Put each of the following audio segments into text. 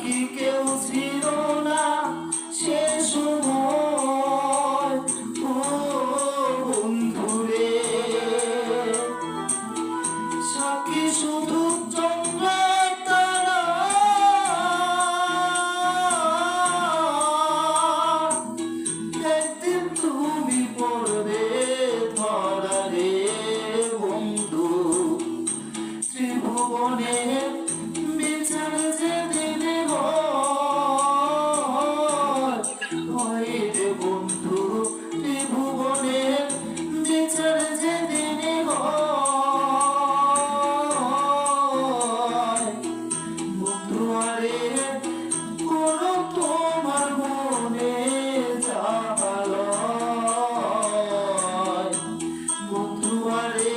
কি কেউ ছিল না সে সময়, ও বন্ধুরে। সাক্ষী শুধু চন্দ্র তারা, একদিন তুমি পড়বে ধরা রে বন্ধু। ত্রিভুবনে বিচার যেদিন হয় রে বন্ধু, ত্রিভুবনে বিচার যেদিন হয়, বন্ধু আরে করো তোমার মনে জাগালয়, বন্ধু আরে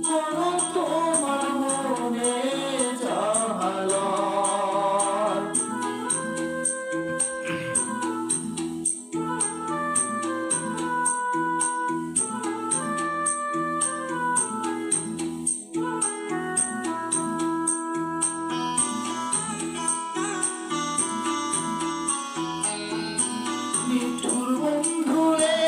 করো তোমার মনে জাগালয়। নিঠুর বন্ধুরে,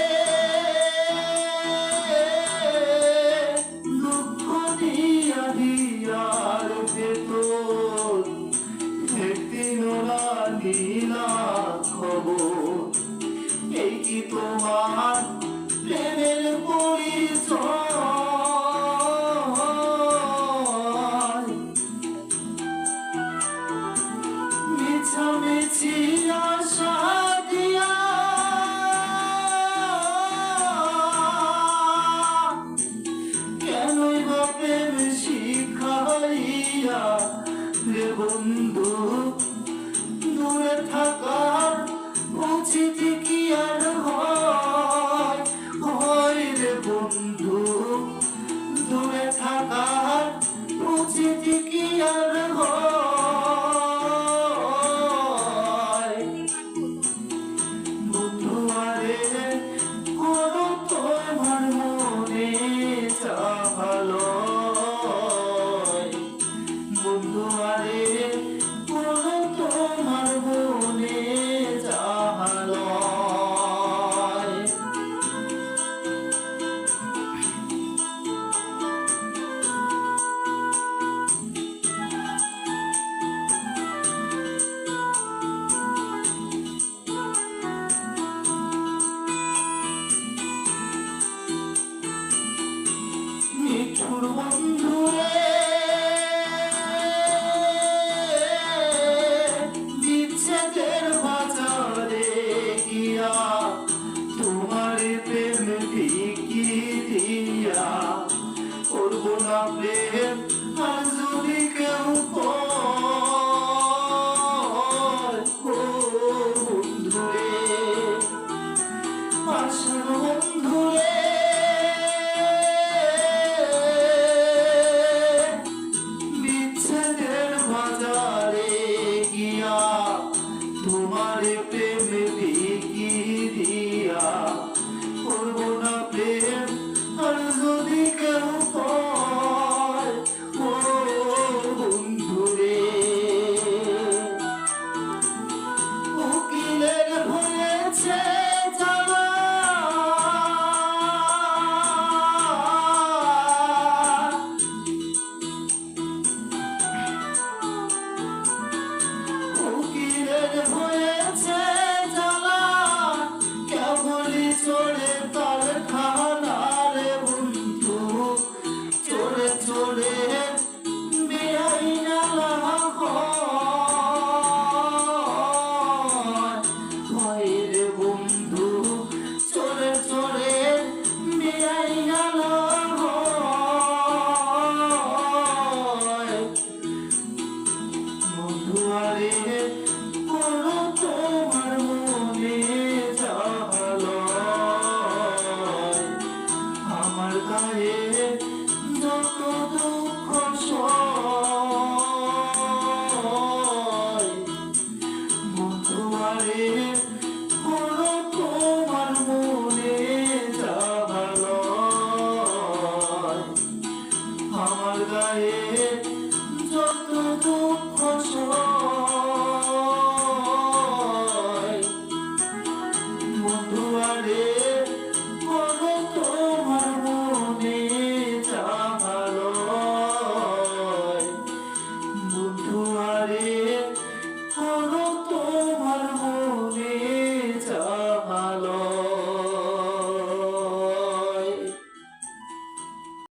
দুঃখ দিয়া দিয়ার ভেতর একদিন ওরা নীলা খবর। এই কি তোমার প্রেমের পরিচয়? মিছামিছি আশা দিয়া কেনই বা প্রেম শিখাইয়া রে বন্ধু। দূরে থাকার উচিত কি আর হয় রে বন্ধু, দূরে থাকার উচিত কি আর হয়, বন্ধু আরে করো তোমার মনে জাগালয়, বন্ধু আরে করো তোমার মনে জাগালয়। নিঠুর বন্ধুরে, বিচ্ছেদের বাজারে গিয়া তোমার প্রেম বিকি দিয়া করব না প্রেম আর যদি কেউ কয়, ও বন্ধুরে, আসল বন্ধুরে। বিচ্ছেদের বাজারে গিয়া তোমার প্রেম বিকি দিয়া করব না প্রেম আর যদি কেউ কয়, ও বন্ধুরে। উকিলের হয়েছে জ্বালা, উকিলের হয়েছে জ্বালা, কেবলই চড়ে তার খানা রে বন্ধু। চড়ে চড়ে বেআইনা হয় রে বন্ধু, চড়ে চড়ে বেআইনা হয়, বন্ধু আরে করো তোমার মনে জাগালয়। আমার গায়ে যত দুঃখ সয়, বন্ধু আরে করো তোমার মনে জাগালয়। আমার গায়ে